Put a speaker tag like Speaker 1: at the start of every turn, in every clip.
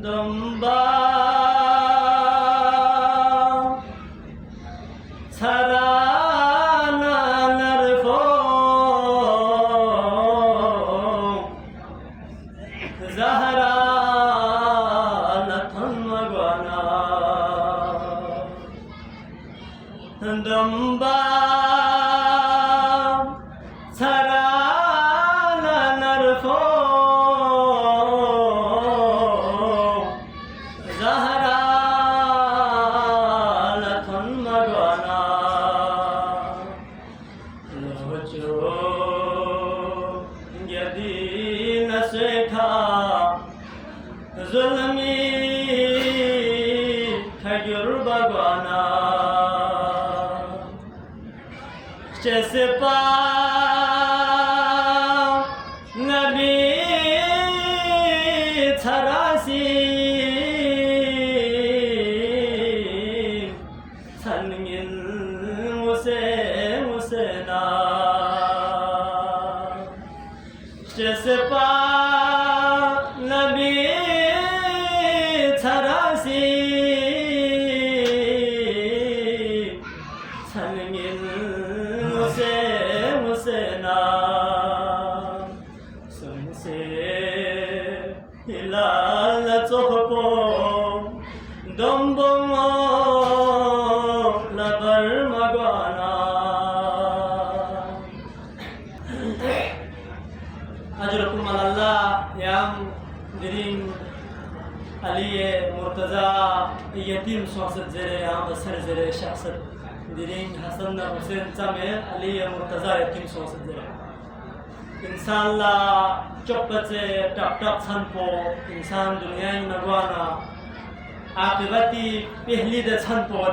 Speaker 1: دنبا سرانا نرفو زهرا لطن وغنا دنبا سرانا نرفو زهرا لطن وغنا لوجو يدي نسكا ظلمي खजूर बगवाना चेसपा नबी छरासी सनगिन मुसेना चेसपा नबी छरासी सनगिन मुसेना सुनसे हिलाल चोखपो दम्बो लबर मगवाना अजरकुम अल्लाह याम दिरिंग अली मुर्तजा यतीम सोसत जरे याम बसर जरे शख्सत दिरिंग हसन हुसैन चामे अली मुर्तजा यतीम सोसत जरे इंसान ला चौपचे टप टप छनपो इंसान दुनिया नगवाना आखिरती पहली दे छनपो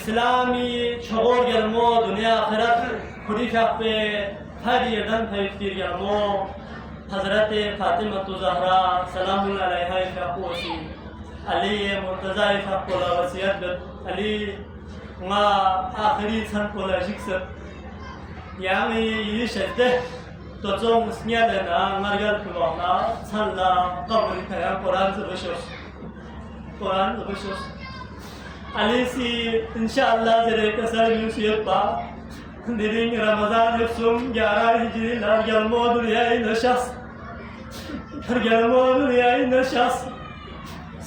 Speaker 1: इस्लामी छोड़ गलमो दुनिया आखिरत खुरीफा पे हर यदन फैतिर गलमो हजरत फातिमा ज़हरा सलामुल्लाह अलैहा फकोसी अली मुर्तजा फकोला वसियत अली मा आखिरी छनपोला शिक्षक यामी ये शब्द तो जों स्न्यादना मरगल कुवाना छल्ला कब्र खया कुरान ज़बशोस अली सी इंशाअल्लाह जरे कसर यूसियपा दिरिंग रमज़ान सुम 11 हिजरी ला गलमो दुनिया नशस गलमो दुनिया नशस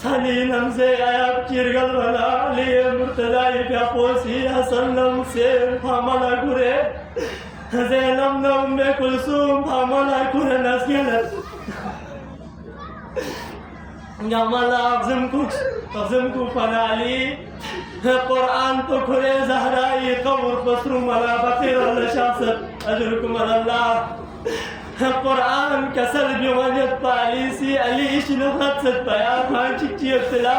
Speaker 1: सनी नमसे आयाब चिरगल वाला अली मुर्तजा फकोसी हसन नमसे फामला गुरे ज़ैनब नम कुलसूम फामला गुरे नस्कियत गमला अज़म को फनाली कुरान तो खुरे ज़हरा ये कब्र पसरू मला बकीर शासत अजरकुम अल्लाह कुरान कसल बिवजत पालिसी अली इश्नफत सत पाया खान चिट्ठी अक्तला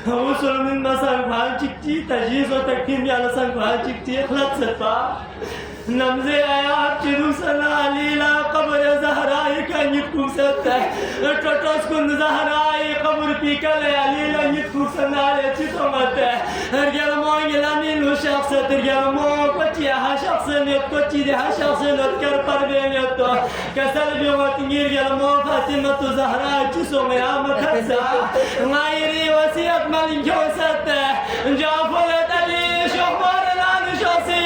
Speaker 1: वसूल min masan खान चिट्ठी तजीज़ और तकफीम या लसन खान चिट्ठी खलत सत पा नमज़े आयात चिरुसना अलीला कब्र ज़हरा ये कन्यकुम सत टोटोस कुन ज़हरा ये कब्र पीकल अलीला निकुम सना ले चितोमत रजल मोंगला मिन शख्स रजल मो कोची हा शख्स ने कोची हा शख्स ने कर पर बे तो कसल बिवत रजल मो फातिमा ज़हरा चिसो में आम खसा गायरी वसियत मलिक जोसत जाफर अली शोहर लान शोसी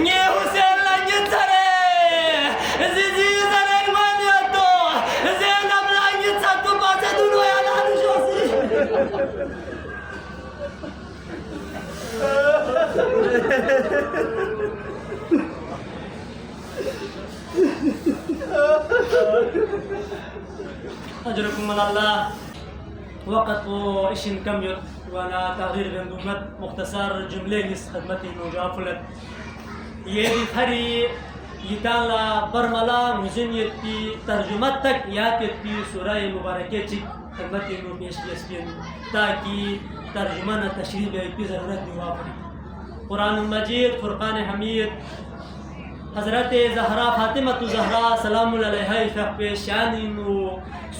Speaker 1: ने हुसैन लंजन सरे जिजी सरे मानियो तो ज़ैनब लंजन सतु पासे दुनो या लान शोसी أجركم من الله وقت وإشين كم يوم وأنا تغيير بندومت مختصر جملة نس خدمتي نوجافلت يدي خري يتالا برملا مزين يتي ترجمة تك ياتي سورة مباركة تك خدمتي نو بيش تاكي ترجمة تشريح بيتي ضرورت نوافري قرآن المجيد فرقان حميد حضرت ज़हरा फातिमा ज़हरा सलामुल्लाह अलैहा पे शान नो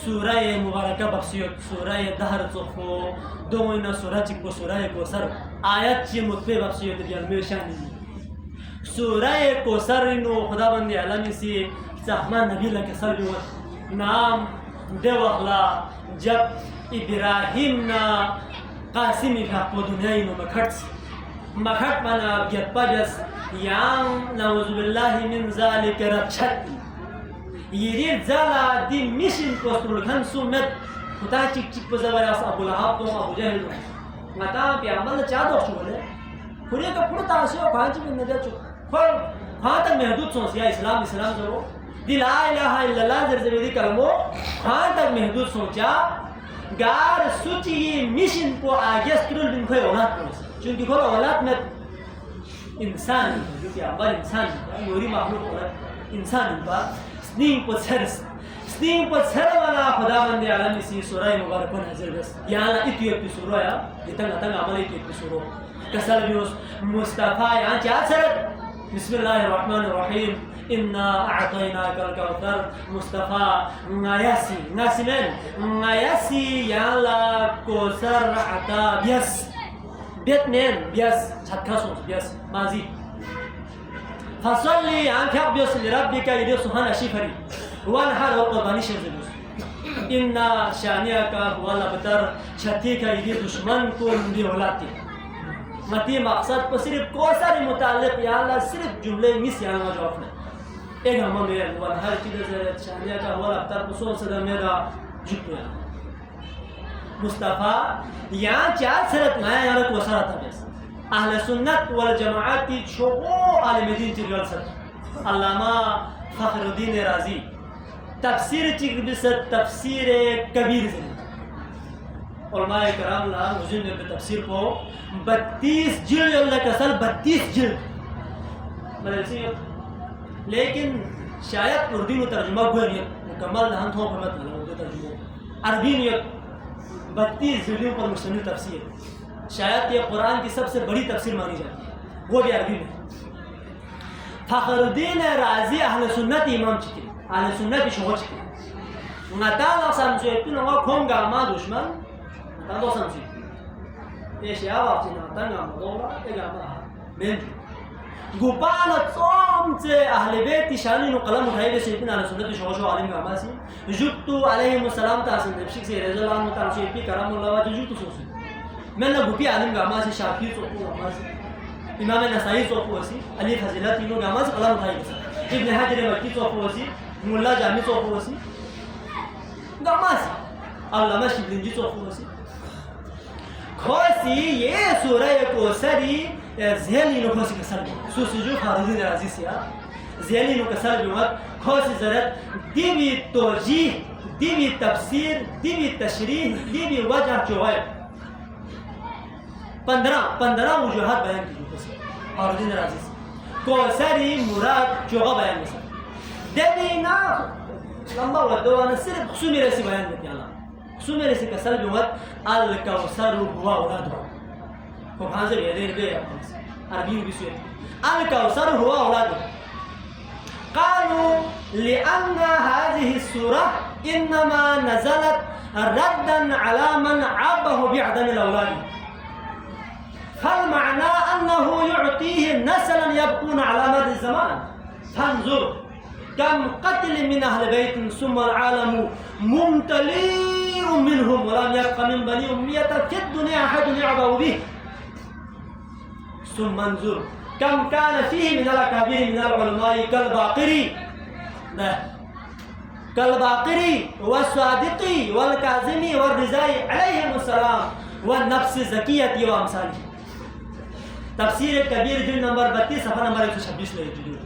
Speaker 1: सूरा मुबारक बख्शियत सूरा दहर चोखो दोइना सूरा चिको सूरा कोसर आयत ची मुतबे बख्शियत रियल में शान सूरा कोसर नो खुदा बंदे आलमी सी सहमा नबी लके सल्लल्लाहु नाम दे वखला जब इब्राहिम ना कासिमी का po दुनिया ino makhat mana get pajas yang nauzubillahi min zalika rabchat yirid zala di mission postrul kan sumet kuta cik cik pazawara Abu Lahab to Abu Jahl mata piamal cha do chule पूरे का पूरा ताशो पांच में नजर चुक पर वहाँ तक महदूद सोचिया इस्लाम जरो दिला इलाहा इल्लल्लाह जर्जवेदी कलमो वहाँ तक महदूद सोचा गार सूची मिशन को आगे स्ट्रूल दिन कोई औलाद को चूंकि कोई औलाद में इंसान जो कि अब्बार इंसान योरी माहलूक औलाद इंसान बा स्नींग पर सर वाला खुदा बंदे आलम इसी सूरह मुबारक नजर बस यहाँ इतनी एपिसोड है इतना अमल इतनी एपिसोड कसर बियोस मुस्तफा यहाँ क्या सर बिस्मिल्लाहिर्रहमानिर्रहीम इन्ना अअतैनाकल Kausar Mustafa ngayasi yang la kosar ata bias Batman bias chatkasos bias mazi fasalli yang kap bias li rabbika idi subhana shifari wan har wa qadani shirzus inna shaniyaka wala batar chatika idi dushman ko ndi olati mati maqsad ko sirf kosar mutaalliq ya Allah sirf jumle mis ya Allah jawab na एक हम मेरे one हर चीज़ से Shania का हुआ अफ्तार कुसों से मेरा जुटया मुस्तफ़ा यहाँ चार सरत माया यहाँ को सरा था बस अहले सुन्नत वल जमाअत की छोको आलिमीन चिरगल सर अल्लामा फखरुद्दीन राजी तफसीर चिरबिसत तफसीर कबीर से उलमाए कराम ला मुझे ने तफसीर को 32 जिल्द अल्लाह का सल 32 जिल्द मतलब लेकिन शायद उर्दू में तर्जुमा हुआ नहीं मुकम्मल हम थोड़ा मत लगा उर्दू तर्जुमा अरबी में 32 जिल्दों पर मुश्तमिल तफसीर शायद ये कुरान की सबसे बड़ी तफसीर मानी जाती है वो भी अरबी में फखरुद्दीन राजी अहले सुन्नत इमाम चिके अहले सुन्नत शोह चिके ngata samsu itu nama konga ma दुश्मन ngata do samsu ये शायद आपने ngata ngam dola ngama men गुपाल सोमचे अहले बेत शानी नो कलम उठाए दे सैयदना अहले सुन्नत शोशो आलिम गामासी जुत्तु अलैहिस्सलाम तासन नबी से रज़ियल्लाहु ताला से पी करमुल्लाह व जुत्तु सोसी मैंने गुपी आलिम गामासी शाफी तो गामासी इमाम नसाई तो फोसी अली फजीलत नो गामासी कलम उठाए दे इब्न हजर मक्की तो फोसी मुल्ला जामी तो फोसी गामासी अल्लामा शिबलिंजी तो फोसी खोसी ये सूरह कोसरी ज़हनी नो खोसी कसर सुसुजु खारुद्दीन राजी से ज़हनी नो कसर जुमत खोसी ज़रत दिवी तोजी दिवी तफसीर दिवी तशरीह दिवी वजह चौवाय 15 वजूहात बयान की खोसी खारुद्दीन राजी से कोसरी मुराद चौगा बयान में देवी ना लंबा वदवाना सिर्फ खुसुमी रसी बयान में क्या खुसुमी रसी कसर जुमत अल कौसर हुआ औलाद وهذا يدير بيه عربي بيسوي الكوثر هو أولاده قالوا لأن هذه السورة إنما نزلت ردا على من عابه بعدم الأولاد فالمعنى أنه يعطيه نسلا يبقون على مر الزمان فانظر كم قتل من أهل بيت ثم العالم ممتلئ منهم ولم يبق من بني أمية في الدنيا أحد يعبأ به ثم انظر كم كان فيه من الأكابر من العلماء كالباقري والصادقي والكاظمي والرزاي عليهم السلام والنفس الزكية وأمثاله تفسير الكبير جلد نمبر 32 صفحة نمبر 126 ले जुड़ो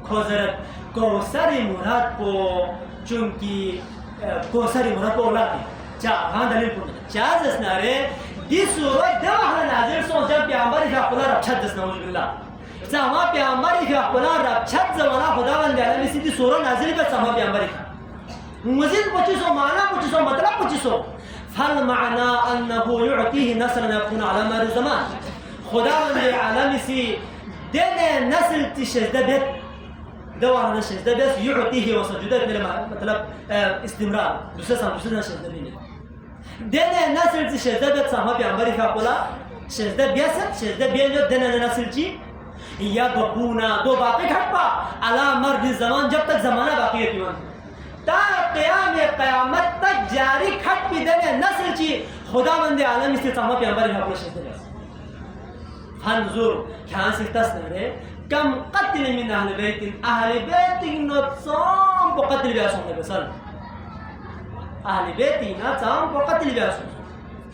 Speaker 1: खोजरत कोसरी मुराद को चूंकि कोसरी मुराद को औलाद चा हाँ दलील पुन चा जसनारे दी सूरत दवाहला नाजिर सो जब पैगंबर का खुदा रक्षत दस नौज बिल्लाह समा पैगंबर का खुदा रक्षत जमाना खुदावंद आलम इसी दी सूरत नाजिर पे समा पैगंबर का मजीद पचिसो माना पचिसो मतलब पचिसो फल माना अन्नहु युअतीहि नस्लन यकून अला मर ज़मान खुदावंद आलम इसी देने नस्ल की शजदत दवाहला शजदत युअतीहि व सजुदत मतलब इस्तिमरार दूसरा शजदत नहीं देने नस्ल से शजदत सामा पैगंबर का बोला शजदत बियासत शजदत बिया देने नस्ल जी या बकूना दो बाकी घटपा अला मर्द ज़मान जब तक ज़माना बाकी है तीवन تا قیام قیامت تک جاری خط پیدن نسل چی خداوند عالم استقامت پیامبر حق شده است. فانظر که آن سیستاسنره کم قتل من اهل بیت نتصام بقتل بیاسون بسال اهل بیت نتصام بقتل بیاسون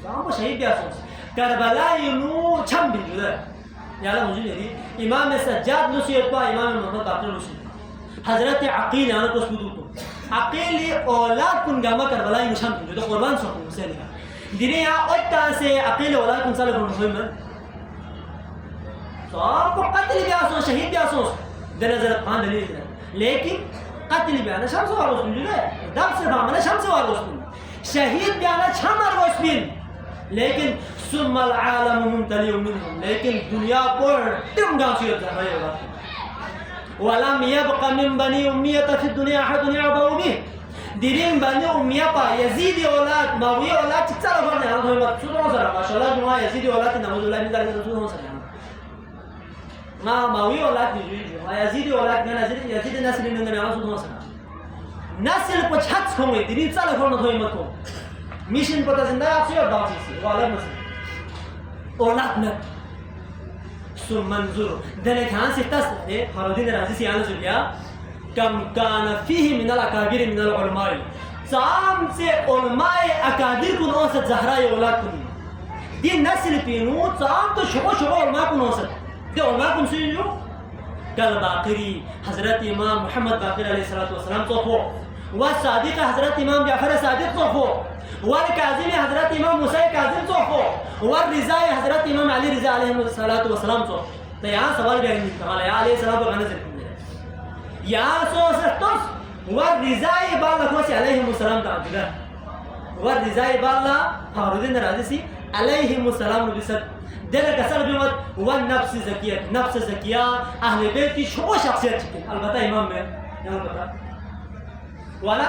Speaker 1: صام بشهید بیاسون کربلای نو چم بیجوده یالا موجود یعنی امام سجاد نصیحت با امام محمد باقر نصیحت حضرت عقیل آنها کس بدو تو عقیل اولاد کن گاما کربلای نو چم بیجوده قربان سوکن حسینی کا دینے یہاں اوٹا سے عقیل اولاد کن سال کرن ہوئی من صام کو قتل بیاسون شہید بیاسون در نظر خان دلیل ہے لیکن قتل بیانا شمس وارغوس بین جوده دب صرف عمله شمس وارغوس بین شهید بیانا چم وارغوس بین لیکن ثم العالم ممتلئ منهم لیکن دنیا پر تم گانسیت زهرای اولاد ولم يبق من بني أمية في الدنيا أحد يعبأ به دیرین بنی أمية پا يزيد اولاد ماوی اولاد چکسر فرنه هم توی مقصود هم سر ماشاءالله جمعه يزيد اولاد نماز الله من ذلك رسول هم سر ما ماوی اولاد نیجوی ما یزید اولاد نه یزید نسل نه نه رسول الله نسل کو چھت کوئی دیری چال فرنه توی مت کو میشن پتا زنده اپسی اور داوسی سی اولاد نسل اولاد نه ثم منظور دل کان سیتاس ہے فرودین رازی سی آن زلیا کم کان فيه من الاکابر من العلماء سام سے علماء اکابر کو اوسط زہرا اولاد کو دی نسل پینو سام تو شبو علماء کو اوسط دي علماءكم سيجوا قال باقري حضرت امام محمد باقر عليه الصلاه والسلام صفو والصادق حضرت امام جعفر صادق صفو والكاظم حضرت امام موسى كاظم صفو والرضا حضرت امام علي رضا عليه الصلاه والسلام صفو تو یہاں سوال بھی ہے عليه الصلاه والسلام یا سو ستوس والرضا بالله عليه السلام تعالى والرضا بالله فارودين رازي عليه السلام بسد دل کسر بیمت و نفس زکیت نفس زکیہ اہل بیت کی شو شخصیت چکے البتہ امام میں البتہ والا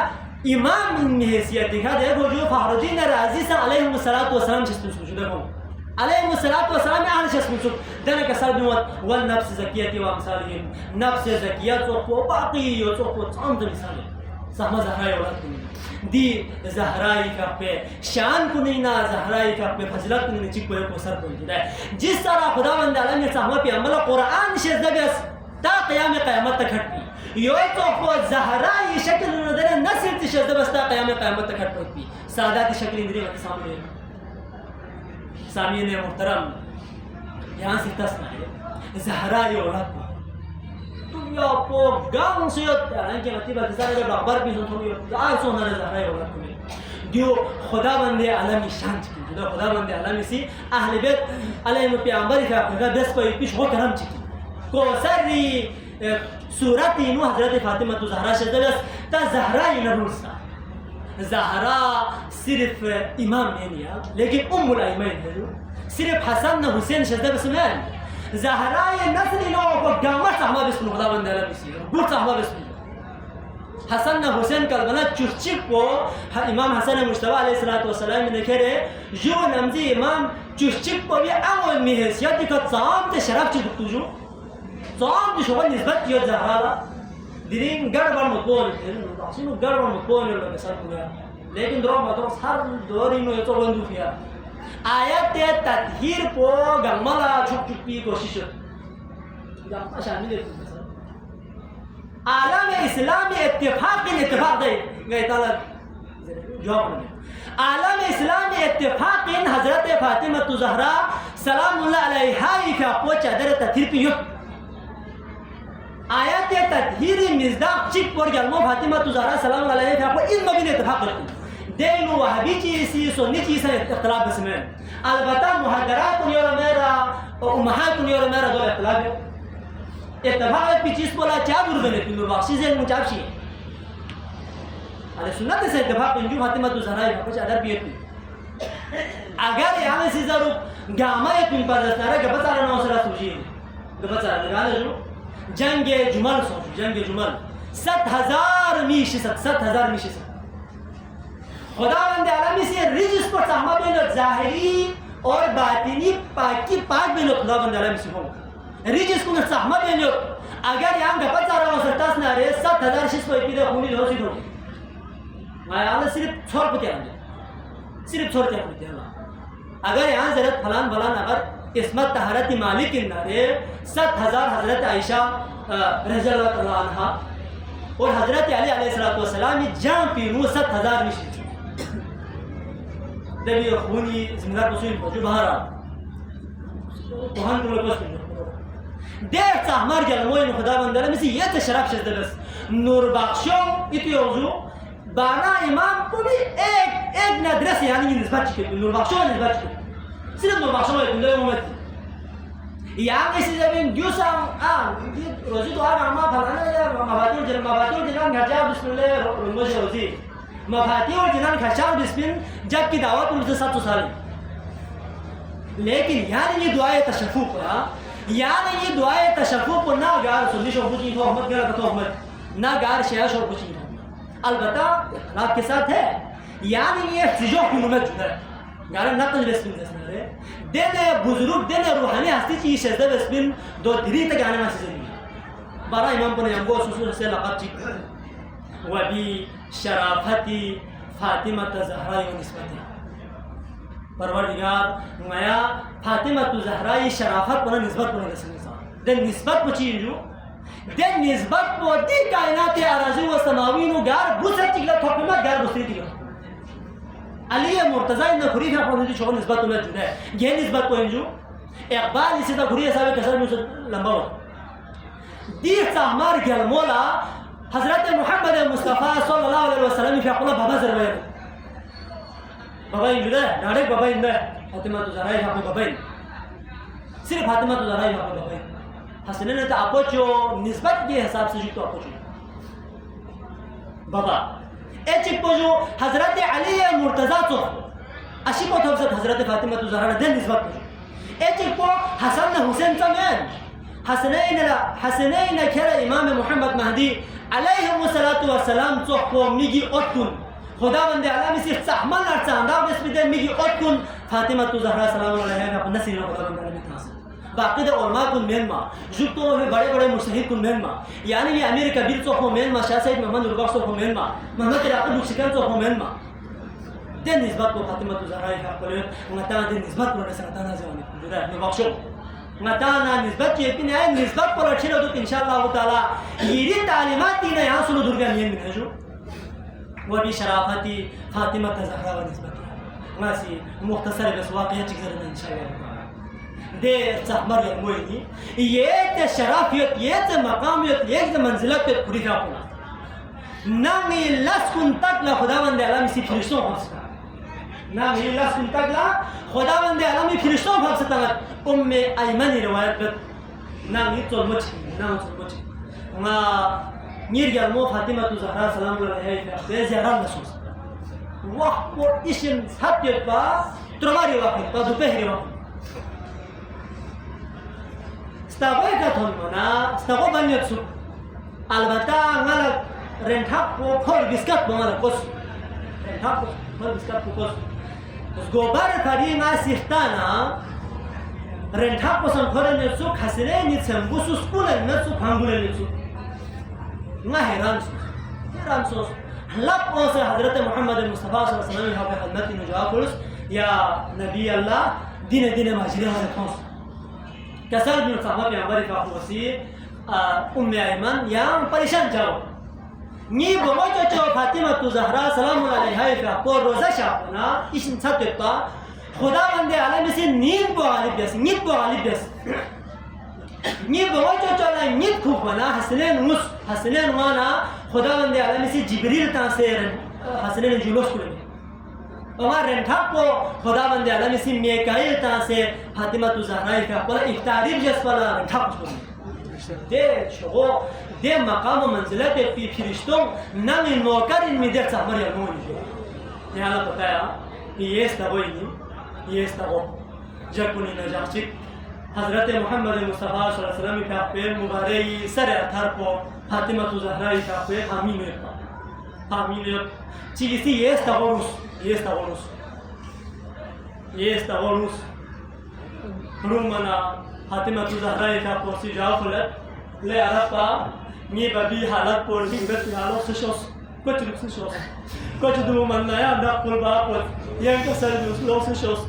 Speaker 1: امام من حیثیت دکھا دے وہ جو فخرالدین رازی سے علیہ السلام چسپن سوچو دیکھو علیہ السلام اہل چسپن سوچ دل کسر بیمت و نفس زکیت و امثالہم نفس زکیت و باقی و چاند مثالیں سہمہ زہرائی اولاد کنی دی زہرائی کا پہ شان کو نہیں نا زہرائی کا پہ فضلت کو نہیں چک پہ کوسر کو نہیں ہے جس طرح خداوند عالم نے سہمہ پہ عمل قرآن شد بس تا قیام قیامت تک ہٹ پی یو تو کو زہرائی شکل ندر نصر تی شد بس تا قیام قیامت تک ہٹ پی سادات شکل اندری وقت سامنے سامعین محترم یہاں سے تصنع ہے زہرائی اولاد دنیا کو گام سیت حالانکہ مطلب اتسار جب اخبار بھی سن تھوڑی آئے سو نہ زہرا اولاد کو دیو خداوند عالمی شان چکی جو خداوند عالمی سی اہل بیت علیہ پیغمبر کا دس پر پیش ہو کرم چکی کو سری سورت نو حضرت فاطمہ زہرا شدس تا زہرا نبوسا زہرا صرف امام نہیں ہے لیکن ام الائمین ہے صرف حسن حسین شدہ بسمان زهراء النسل لو قدامت صحابه بسم الله خداوند عالم بسم الله صحابه بسم الله حسن حسین کربلا چوچک کو امام حسن مجتبی علیہ الصلوۃ والسلام نے کہے جو نمزی امام چوچک کو بھی اول میں حیثیت کا صام تے شرف چ دکتو جو صام دی شغل نسبت یہ زهرا دین گڑبڑ مقول شنو گڑبڑ مقول لو مثلا لیکن درو مدرس ہر دوری میں تو بندو کیا آیت تطہیر کو گملا چھپ چھپی کوشش گملا شامل ہے عالم اسلام اتفاق دے گئے طالب جواب نہیں عالم اسلام اتفاق حضرت فاطمہ زہرا سلام اللہ علیہا کا پوچھ ادر تطہیر پی آیت تطہیر مزداق چک پر گلمو فاطمہ زہرا سلام اللہ علیہا کا ان مبین اتفاق کرتی دین وهابی چیزی سنی چیزی اختلاف بسمین البتہ محاضرات نیورا میرا امہات نیورا میرا دول اختلاف ہے اتفاق پی چیز بولا چاہ بربنے پی بخشی زین مچاب شیئے علیہ سنت سے اتفاق انجو فاطمہ زہرائی پچھ ادر بیت پی اگر یہاں سی ضرور گاما پی پازستارا گبت آرہ نوسرہ سوچی گبت آرہ گانا جو جنگ جمل سوچو جنگ جمل 7,000 میشی 7,000 میشی خداوند عالمی سے رجس پر سہمہ بینت ظاہری اور باطنی پاکی پاک بینت خداوند عالمی سے ہوں رجس کو سہمہ بینت اگر یہاں گپت سارا وسرطاس نہ رہے 7,000 شس پر اپیدہ خونی لہو سی دھوگی आया सिर्फ छोड़ पते आने सिर्फ छोड़ पते अगर यहाँ जरत फलान फलान अगर इसमत तहरत मालिक नारे 7,000 हजरत आयशा रज़ियल्लाहु तआला अन्हा और हजरत अली अलैहिस्सलाम जान पीनू 7,000 मिशी दबी खूनी जिम्मेदार बसुई जो बहारा कोहन तुम लोग देर हमार जलमोइन खुदा बंदला मिसी ये शराब शद बस नूर बख्शो इतियोजु बाना इमाम को भी एक नदरस यानी निस्बत के नूर बख्शो निस्बत के सिर्फ नूर बख्शो है कुल्ले उम्मत यार इसी जमीन दूसरा रोजी तो आमा फलाना या मफातिह जिनान खर्चा बिस्मिल्लाह रोजी मफातिह जिनान खर्चा बिस्मिल्लाह जब की दावत उनसे 700 साल लेकिन यार ये दुआ तशफ़ुक़ यानी ये दुआ तशफ़ुक़ ना गार सुन्नी शो कुछ तो अहमद गलत तो अहमद ना गार शेया शो कुछ अलबत्ता रात के साथ है यानी ये चीज़ों की उम्मीद है गार ना तो रेस्पिन जैसे देने बुजुर्ग देने रूहानी हस्ती चीज़ शज़्ज़ा रेस्पिन दो दिरी तक आने में से बारा इमाम को ने हमको सुसुर से लक़ब चीज़ वही शराफती फातिमा ज़हरा निस्बत परवरदिगार माया फातिमा ज़हरा शराफत पर निस्बत पर रसूल दे निस्बत पचीजू दे निस्बत को दी कायनात अराज़ी व समावीन गार बुसर तिगला थोपमा गार बुसरी तिगला अली मुर्तज़ा इन खुरीफा पर दी शो निस्बत में जुदा है ये निस्बत को इंजू इकबाल इसी तरह खुरी साहब कसर में लंबा दी हमार गलमोला हजरत मोहम्मद मुस्तफ़ा सल्लल्लाहु अलैहि वसल्लम fi aqula baba zerwe baba इंजू है डायरेक्ट baba इंजू है फातिमा ज़हरा यहाँ पे baba सिर्फ फातिमा ज़हरा यहाँ पे baba हसनैन ने तो अपोचो निस्बत के हिसाब से जो अपोचो बाबा एक पोजो हजरत अली मुर्तज़ा तो अशी को थोड़ा हजरत फातिमा ज़हरा दे निस्बत एक पो हसन हुसैन तमेन हसनैन केरा इमाम मोहम्मद महदी अलैहिस्सलातु वस्सलाम तो को मिगी ओतकुन खुदा बंदे आलम से सहमल अर्चांदा बिस्मिल्लाह मिगी ओतकुन फातिमा ज़हरा सलाम अलैहा अपना नसीब खुदा बंदे आलम था बाकी द उलमा कुन मेनमा जुतो में बड़े मुस्ताहिद कुन मेनमा यानी ये अमीर कबीर तो को मेनमा शाह सैयद मोहम्मद रुबास तो को मेनमा मोहम्मद राक़िब मुशिकन तो को मेनमा दे निस्बत को फातिमा ज़हरा का बोले मता दे निस्बत को संता ना जवानी जुदा ने बख्शो मता ना निस्बत ये पिन है निस्बत पर अच्छे तो इंशाअल्लाह ताला ये तालीमात ने यहां सुनो दुर्गा नियम में जो वो भी शराफती फातिमा ज़हरा व निस्बत मासी मुख्तसर बस वाक़या चीज़ इंशाअल्लाह दे सहमर मोइनी ये ते शराफियत ये ते मकामियत ये ते मंजिलत पे पूरी का पुना ना मी लस्कुन तक ला खुदावंद आलम सी फरिश्तों हंसता ना मी लस्कुन तक ला खुदावंद आलम फरिश्तों हंसता उम्मे अयमन रिवायत ना मी तो मुझ ना नीर गलमो फातिमा ज़हरा सलाम अलैहा दे ज़हरा नसूस वक्त को इशन सत्य पा त्रोमारी वक्त पा दोपहर वक्त Setabai ka thon mana, setabai banyak su. Albata ngalak rentak ko khol biskat bangal kos. Rentak ko khol biskat ko kos. Us gobar tadi ngasihana rentak ko san khol ne su khasire ni sembu su spulen ne su phangule ne su. Ngaheran su. Lap o se Hazrat Muhammad Mustafa sallallahu alaihi wasallam ha khidmat ne jawab kurus ya Nabi Allah dine majliha ne khons. कसर बिन साहब ने हमारी फाफुसी उम्मे Ayman याम परेशान जाओ नी बोलो जो फातिमा ज़हरा सलाम अलैहा का को रोजा शापना इस सत्ता खुदा बंदे आलम से नींद को गालिब जैसे नींद को गालिब जैसे नी बोलो जो ला नींद खूब बना हसनैन माना खुदा बंदे आलम से जिब्रील तासेर हसनैन जुलूस को और रेंठा को खुदा बंदे आलम से मेकाइल ता से फातिमा ज़हरा का पर इफ्तारीब जस वाला रेंठा को दे शो दे मकाम मंजिलत पे फरिश्तों नम नौकर इन में दे सहमर यमोन ये हाल बताया कि ये स्ताबो जकुनी नजाशिक हजरत मोहम्मद मुस्तफा सल्लल्लाहु अलैहि वसल्लम का पैर मुबारक सर अथर को फातिमा ज़हरा का पैर हामिल चीज़ ये स्तावरुस rumana Fatima ज़हरा का पोसी जाफलत ले अरबा ये बबी हालत पर हिंगत हालत सुशोस Kuch luxusos. Kuch dumanna ya nakul bapot. Yang kasal luxusos.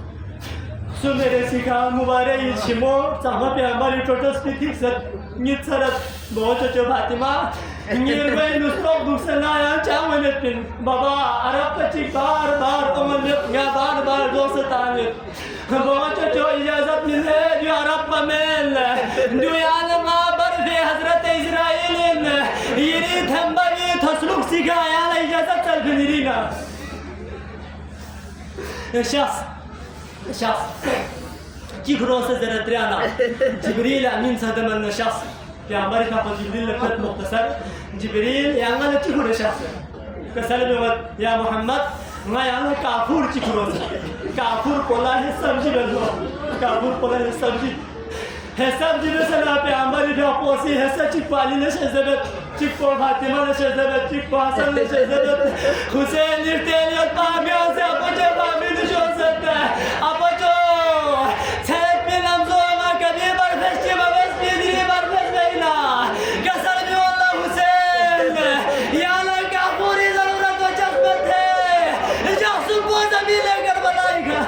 Speaker 1: Sumere sikha mubare yishimo sama pe amari totos pitik sat nit sarat bahut cho Fatima nirvay nustok duksana ya chawanet pin baba arab pachik bar amanat ya bar dost tanit bahut cho ijazat mile jo arab pamel jo alam bar fe hazrat Israel yiri thambani thasluk sikha ya ijazat chal binirina شخص كيف روسه زرتريانا جبريل امين صدم الشخص في عمرك ابو جبريل لفت مختصر جبريل يعني كيف شخص كسلم يا محمد ما يعني كافور كيف روسه كافور कोला है सब्जी बनो كافور कोला है सब्जी है सब्जी में सला पे हमारी जो पोसी है सच्ची पाली ने शहज़ाद चिप्पो फातिमा ने शहज़ाद चिप्पो हसन ने शहज़ाद हुसैन निर्तेलियत पामिया से अपने पामी ने जो सकता है अपचो छेद पे नमज़ो मा कभी बरफेश के बगस पे दिली बरफेश नहीं कसर भी वाला हुसैन याला का पूरी ज़रूरत व जज्बत है जो सुबह ज़मीन लेकर बनाएगा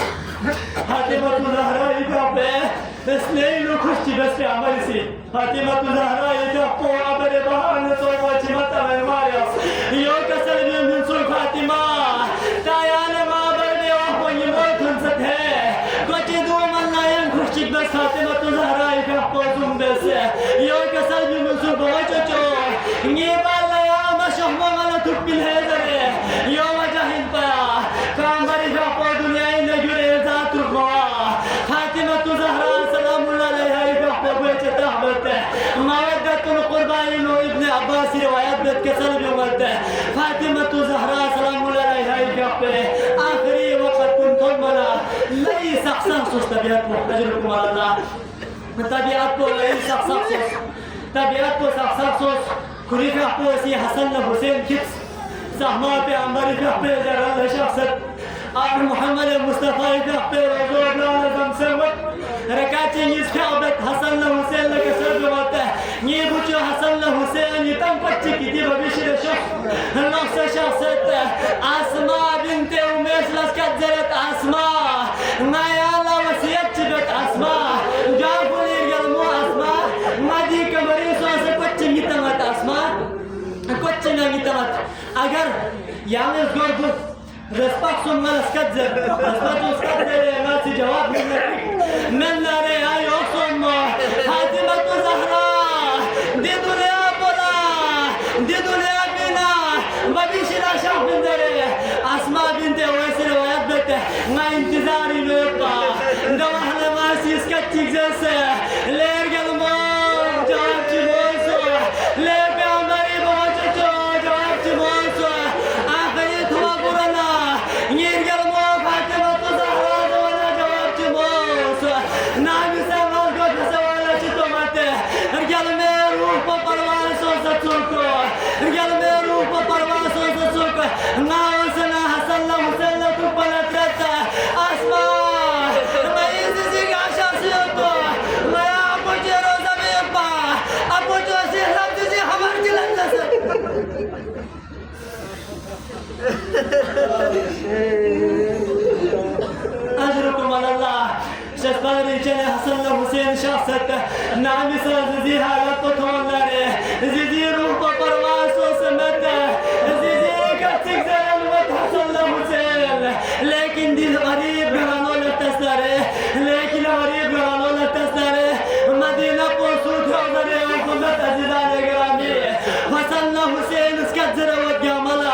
Speaker 1: फातिमा ज़हरा इधर पे इसलिए लोग खुश थी बस पे हमारी सी फातिमा ज़हरा इधर पो अबरे बाहर ने तो वो चिमटा में मारा यो कसर में मुंसुल फातिमा तायान माँ बरने वो ये मोल खुंसत है कुछ दो मल्लायन खुश थी बस फातिमा ज़हरा इधर पो तुम बस यो कसर में मुंसुल बहुत चोचो ये बाला या मशहूर वाला तुप्पिल है जरे यो वजह इन पर कामरी का पो दुनिया इन जुरे जात रुकवा फातिमा ज़हरा सलामुल्लाह अलैहा का पो बेचता होता है मवद्दतुल कुर्बाइन इब्न अब्बास रिवायत बेत के सल भी होता है फातिमा ज़हरा सलामुल्लाह अलैहा का पे आखिरी वक्त कुंतुम मला लई सक्सस तबियत मुहतजरुकुम अल्लाह तबियत को लई सक्सस तबियत को सक्सस खुलीफा पोसी हसन हुसैन किस सहमा पे अमर पे जरल शख्सत और मोहम्मद मुस्तफा पे रसूल आजम समत रकाचे इसकाबत हसन हुसैन के सब होता है ये बुचो हसन हुसैन ये तम पच्ची की दी बबिशर शख्स नफ्स शख्सत आसमा बिनते उमैस लस्कत जरत आसमा नायाला वसियत चबत आसमा जाफुल यलमो आसमा मदी कमरी सोसे पच्ची मितमत आसमा कुछ नहीं तमत अगर यानी गोरबु respect सुन लस्कत जर respect उसका तेरे ना सी जवाब मिलना रे आयो सुन फातिमा ज़हरा दे दुनिया बोला दे दुनिया बिना बबिशिरा शाह बिंदरे आसमा बिनते वैसे रवायत देते ना इंतज़ारी लोगा दवाहले मासी इसका चीज़ जैसे लेर गलमो जवाब चिमोसो ले पे हमारी बहुत चो जवाब चिमोसो आखिरी थोड़ा बुराना ये गलमो फातिमा ज़हरा दोना जवाब चिमोसो नाम से माल को सवाल चितो माते गलमे रूह पर परवान सो सचुको गलमे रूह पर परवान सो सचुको ना उसना हसन हुसैन तू पलटता आसमा मैं इसी का शासियत को मैं आपको जेरो ज़मीन पा आपको जो से लफ्ज़ से हमारे दिल से أجركم على الله شفاري جنى حسن حسين شخصت نعم سازي حالات تولره زيدي روح بپرواز وسمت زيدي كتك زلم حسن حسين لكن دل غريب غرانو لتسره لكن غريب غرانو لتسره مدينة قصود حضره وقمت أزيدان غرامي حسن حسين اسكتر وجمالا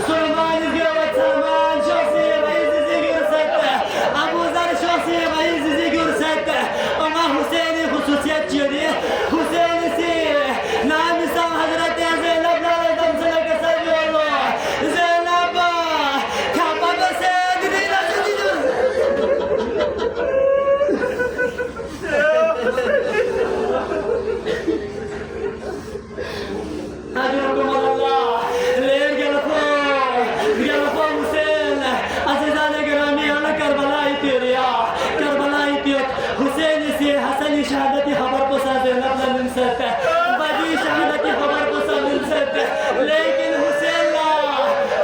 Speaker 1: سلمان زيوت سلمان شخصي رئيس زيغرست أبو ذر شخصي رئيس زيغرست أما حسين خصوصيات جري حسين سي نعم سام حضرت زينب لا دم سلك سبيولو زينب كابا بسيد دينا جديد شهادتي خبر قصاد نبلا من ستة بدي شهادتي خبر قصاد من ستة لكن حسين لا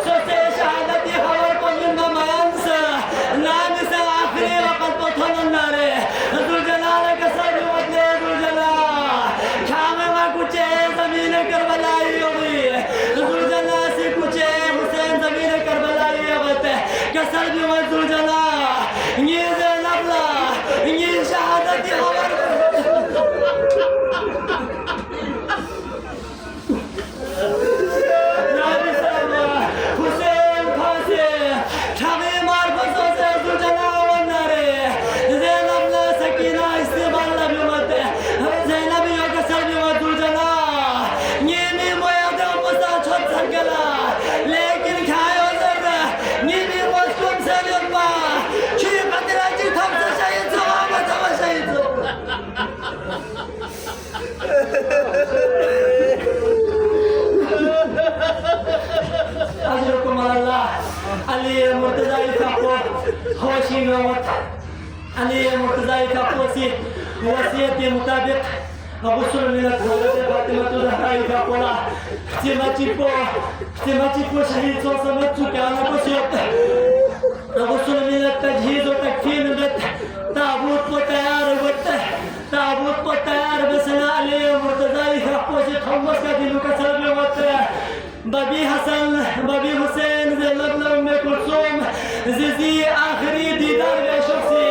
Speaker 1: سوسي شهادتي خبر قصاد من ما ينسى نانسى آخري وقد بطل النار ذو جلال كسر وطلي ذو جلال كامل ما كوچه زمین کربلائی ہوئی ذو جلال سے کچھ حسین زمین کربلائی ہوتے کسر بھی وہ ذو جلال یہ زینب لا یہ شہادتی خبر حسین پھانسی ٹھامی مار پسوں سے ذو جلال ونارے زینب لا سکینہ استعمال نبی مت زینب یو کسر بھی وہ ذو جلال نیمی مویدہ مسا چھت سنگلا لیکن کھائیو زر نیمی مسکن سے لگا چی قدرہ چی تھم سے شہید سو آمد ہوا شہید سو أجركم على الله علي مرتضى كابو خوشي نوت علي مرتضى كابوسي وصيتي مطابق غسل من الحضرة فاطمة الزهراء كابولا اختماتيكو شهيد صوصمت سكانا بسيط غسل من التجهيز وتكفين بت تابوت وتيار بت تابوت وتيار بسنا علي مرتضى كابوسي خمس كدينو كسر بوت بابي حسن بابي حسين زينب أم كلثوم زيزي آخري ديدار يا شخصي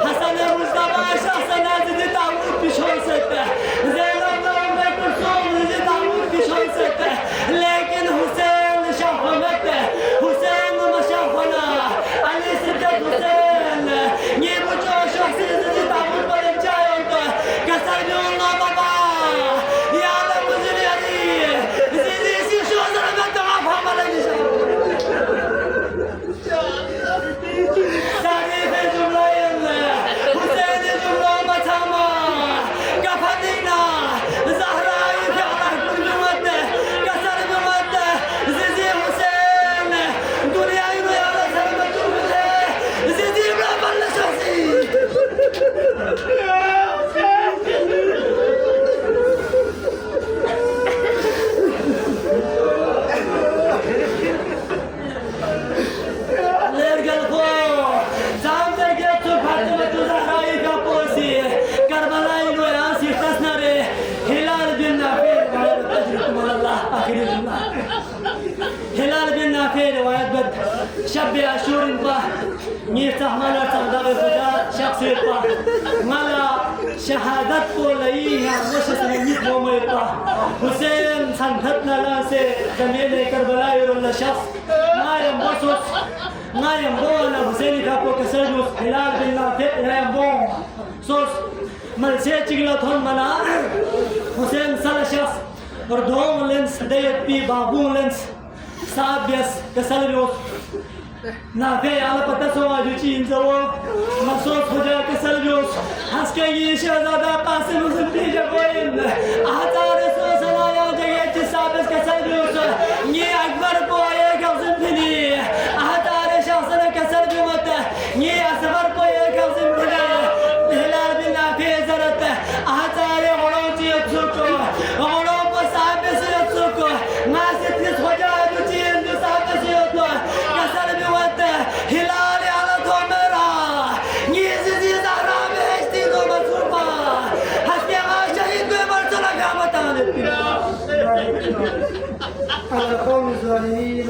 Speaker 1: حسن مصطفى شخصنا زيزي تعود بشخصته زينب أم كلثوم زيزي تعود بشخصته لكن حسين شافمته حسين ما شافنا علي سيدة حسين يبوجو شخصي زيزي تعود بالجايونته كسر بيونا بابا يا الله مزري علي زيزي تعريف جملة حسين جملة متامة كفتنا زهراء فعلا كل بمده كسر بمده زيزي حسين دنيا ينو يا رسل مجوبته زيزي بلا بلا شخصي هلال بن نافع رواية بد شب أشور با ميفتح مالا تغدر خدا شخصي با مالا شهادت بولئي وش سنميت مومي با حسين سنتنا لاسي زمين كربلاء يرون شخص ما ينبصص ما ينبون حسين كابو كسرجوس هلال بن نافع ينبون صوص ملسي چگلتون منا حسين سال شخص وردوم لنس ديت بي بابون لنس سابيس كسلبيوس نافع على بتسوى جوتي إنزوا مصوص خدا كسلبيوس حسكي شهزادة قاسم زنبي جبوين أحتار سوسنا يا جيت سابيس كسلبيوس ني أكبر بويه كوزنبني أحتار شخصنا كسلبيوت ني أصغر بويه كوزنبني هلال بن نافع زرت أحتار غلوتي يتسوكو غلوب سابيس يتسوكو ما ستنس خدا جوتي إنزو سابيس يتسوكو كسلبيوت هلالي على دومرا نيزي زهرا بهشتي دوما سوبا حسكي ما شهيد بمرسل قامتان على قوم الظالمين